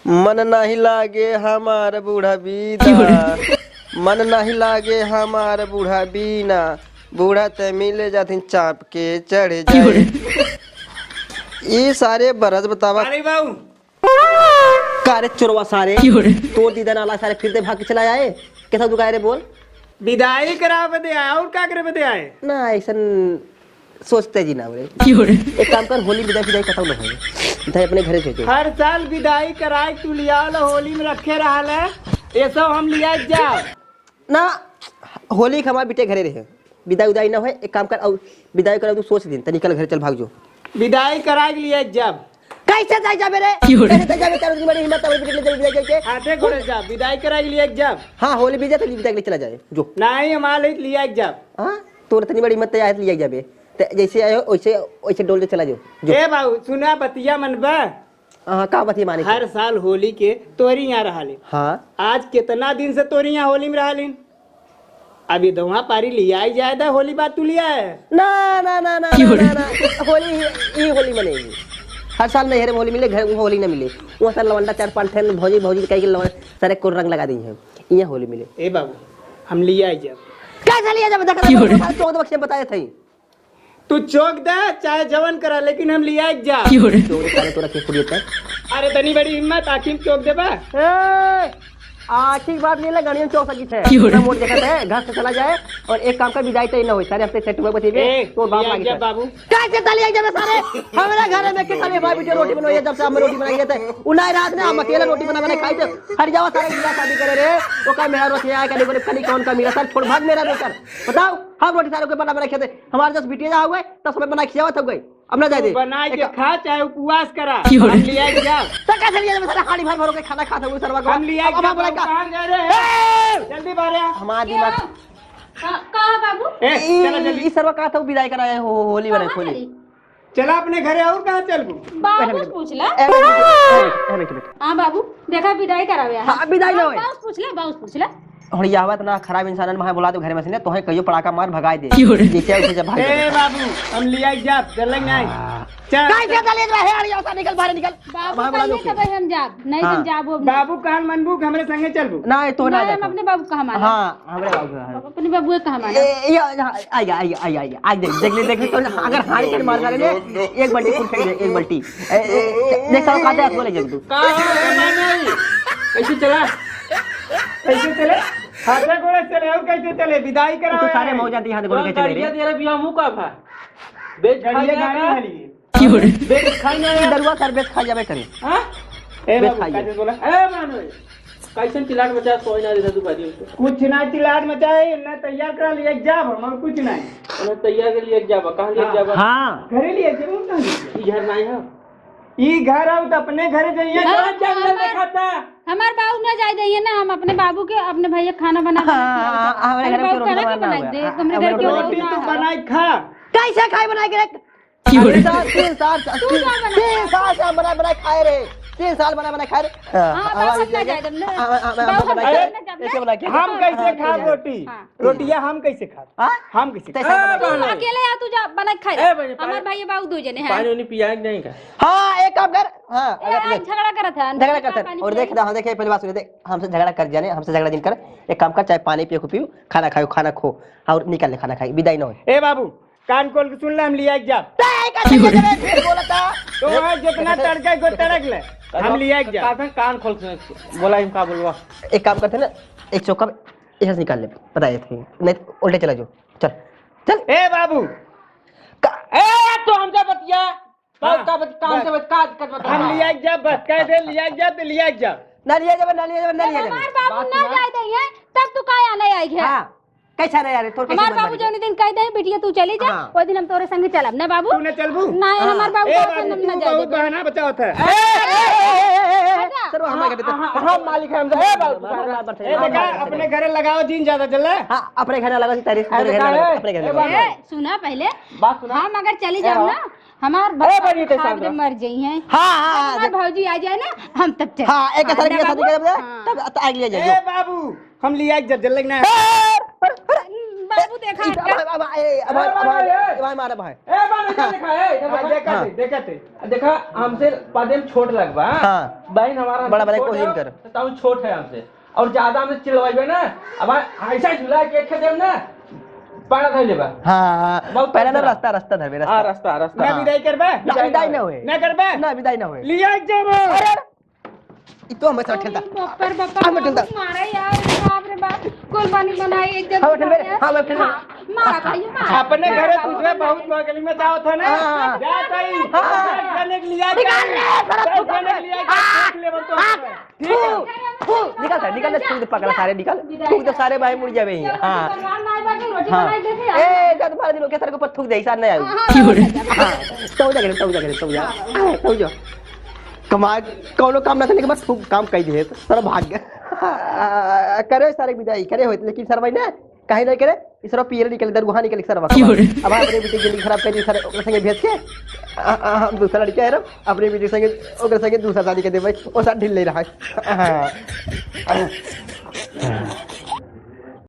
मन नहीं लागे हमार बूढ़ा बीदा, मन नहीं लागे हमार बूढ़ा बीना, बूढ़ा ते मिले जाथिन चाप के चढ़ जाए। ये सारे बरस बतावा अरे बाबू कारे चोरवा सारे तोड़ दीदा नाला सारे फिर दे भाग के चला आए। कैसा दुकान रे बोल विदाई करा बदे आए और का करे बदे आए ना ऐसा सोचते जी ना बोले। एक काम कर होली विदाई विदाई खत्म ना हो इधर अपने घरे भेजो। हर साल विदाई कराए तू लिया होली में रखे रहल है ये सब हम लिया जा ना होली के हमारे बेटे घरे रहे विदाई उदाई ना हो। एक काम कर और विदाई करा तू सोच दिन तो निकल घर चल भाग जो। विदाई कराए लिया जब कैसे जाए जा मेरे कैसे जाए तेरे की बड़ी हिम्मत है बेटे ले विदाई करके हाथे घोड़े जा विदाई कराए लिया जब। हां होली बीजा तो विदाई के लिए चला जाए जो नहीं हमारे लिया जब। हां तोर इतनी बड़ी हिम्मत है लिया जाबे जैसे आयो वैसे वैसे डोल के चला जाओ जो। ए बाबू सुना बतिया मनबा हां का बतिया माने हर साल होली के तोरी यहाँ रहले। हां आज कितना दिन से तोरी यहाँ होली में रहलिन अभी दोहा पारी लिया ही जाए होली बात तू लिया है ना ना ना ना ना होली ये होली मनेगी हर साल नहर में होली मिले घर में होली ना मिले वो साल लवंडा 4-5 ठन भौजी भौजी कई के सारे को रंग लगा दी है ये होली मिले। ए बाबू हम लिया जब कैसे लिया जब देखा तो बक्से बताए थे तू चौक दे चाहे जवन करा लेकिन हम लिया जा तोरा के पुड़ियत अरे तनी बड़ी हिम्मत आखिर चौक दे बा आखिर बात नहीं गाड़ियों चौक सकी है मोड़ देखा है घर से चला जाए और एक काम का विदाई तो ना हो सारे हफ्ते सेट हुए बतेबे तो बाप लागे बाबू कैसे तलिया जब सारे हमारे घर में कितना भी भाई बेटे रोटी बनवाई जब से हम रोटी बनाई थे उनाई रात में हम अकेले रोटी बना खाई थे हट जाओ सारे बिना शादी करे रे वो का मेरा रोटी आया कभी बोले कनी कौन का मेरा सर छोड़ भाग मेरा बेकर बताओ हम रोटी सारे को बना बना खाते हमारे 10 बिटिया जा हुए 10 समय बना खियावत हो गई अब ना जाए दे बना के खा चाहे उपवास करा हम लिया जा तो कैसे लिया सारा हाड़ी भर भर के खाना खाता हुए सरवा को हम लिया अब बोला कहां जा रहे जल्दी बारे हमारा दिमाग कहा बाबू चलो जल्दी इस सरवा का था विदाई कराए होली बने होली चला अपने घरे और कहां चलबू बाबू पूछ ला हां बाबू देखा विदाई करावे हां विदाई ना होए बाबू पूछ ला और ये आवत ना खराब इंसान ने बुला दो घर में से तो है कहियो पड़ाका मार भगाए दे जैसे उसे भाग ए बाबू हम लिया जा चल नहीं चल कैसे चले रहे यार यहाँ निकल बाहर निकल बाबू पहले तब हम जाब नहीं हम जाबो बाबू कहन मनबू हमरे संगे चलबू ना तो ना हम अपने बाबू कहां माने हां हमरे बाबू अपने बाबू कहां माने ये आ देख ले तो अगर हारी के मार डाले एक बल्टी फुल फेंक दे एक बल्टी देख सालो काटे हाथ बोले जब तू का माने कैसे चला कैसे चले हाथे गोड़े चले और कैसे चले विदाई करा तो सारे मौजा दी हाथ गोड़ के चले रे तेरे बिया मुंह का था बेच गाड़ी वाली बेच खाई ना दरुआ सर बेच खा जावे करे हां ए बेच बाबू खाइए। कैसे बोला ए मानो कैसन चिल्लाट मचा सोई ना देता तू बाजी कुछ ना चिल्लाट मचाए ना तैयार करा लिया एग्जाम हम कुछ नहीं ना तैयार के लिए एग्जाम कहां लिए एग्जाम हां घरे लिए एग्जाम कहां ई घर नहीं है ई घर अब अपने घरे जाइए जंगल दिखाता हमार बाबू ना जाए दइए ना हम अपने बाबू के अपने भैया खाना बना हमारे घर में रोटी बनाई दे हमरे घर के रोटी तो बनाई खा कैसे खाए बनाए के 3 साल से बना खाए रे 3 साल बना खाए रे हम कैसे खा रोटी रोटियां हम कैसे खा हम कैसे तू अकेले आ तू जा बना के खाए हमार भाई बाबू दो जने हैं पानी पिया नहीं का हां एक काम कर हां झगड़ा करत है झगड़ा करते और देख देखे पहली बात सुन देख हमसे झगड़ा कर जाने हमसे झगड़ा दिन कर एक काम कर चाहे पानी पियो पियो खाना खाओ खाना खो और निकल ले खाना खाई विदाई न हो। ए बाबू कान खोल के सुन ले हम लिया एग्जाम तो वहां जितना तड़का को तड़क ले हम लिया एग्जाम कान खोल के बोला हम का बोलवा एक काम करते ना एक चौका यहाँ से निकाल ले पता है थे नहीं उल्टे चला जाओ चल चल ए बाबू ए तो हम जा बतिया काम से बता हम लिया एग्जाम बस कह दे लिया एग्जाम तो लिया एग्जाम ना लिया जब ना लिया जब ना लिया जब हमार बाबू ना जाए दइए तब तू काहे आने आई है हां कैसा रे यार तोर कैसे हमार बाबू जौन दिन कह दे बिटिया तू चली जा ओ दिन हम तोरे संगे चलब ना बाबू तू न चलबू नहीं हमार बाबू ए का बाबू ना तू जाए बहुत बहाना बचाओ था सर हम कहते हम मालिक है हम ए बाबू ए देखा अपने घरे लगाओ दिन ज्यादा चल हां अपने घर लगा सी तारीफ अपने घर ए सुना पहले बात सुना हम अगर चली जाओ ना हमार बड़ी ते भाभी जब मर जाई हैं हां हमार भौजी आ जाए ना हम तब चल हां एक तरह की शादी करे तब आ लिया ए जाओ बाबू हम लिया जब जल लगना बाबू देख भाई मारा भाई ए बाने का देखा है देखा हमसे पदे में छोट लगबा हाँ। बहन हमारा बड़ा बड़ा कोशिश कर ताऊ छोट है हमसे और ज्यादा हमसे चिल्लाइबे ना अब ऐसा झूला के एक देम ना पाना धइ लेबा हाँ बहुत पहले ना रास्ता रास्ता धरबे हां रास्ता रास्ता मैं विदाई करबे विदाई ना होए मैं करबे ना विदाई ना होए लिया एग्जाम अरे ई तो हमें साथ खेलता बप्पर बप्पर मारा यार बाप रे बाप कुर्बानी बनाई एक जगह हाँ, खेल बे, हाँ, मैं खेल बे। मारा भाई मारा अपने घरे दूसरे बहुत बगल में जाओ था ना हाँ। जा ताई हाँ। करने के लिए निकाल ले, सारा थूक करने के लिए देख ले बल तो निकाल थूक पकड़ा सारे निकाल थूक तो सारे भाई मुड़ जावे यहाँ हाँ भगवान नाई बाटे रोटी हाँ बनाई देखे ए जब मार दिलो के सर के ऊपर थूक दे सार नहीं आऊ हाँ तो जा कमाल कौनो काम ना करने के बाद खूब काम कई दे सारा भाग गया करे सारे विदाई करे होते लेकिन सर भाई ना कहीं नहीं करे इस तरह पीर निकल दर गुहा निकल सर अब अपने बेटे जिंदगी खराब कर दी सर ओकर संगे भेज के हम दूसरा लड़का है अपने बेटे संगे ओकर संगे दूसरा शादी कर दे भाई ओ साथ ढिल ले रहा है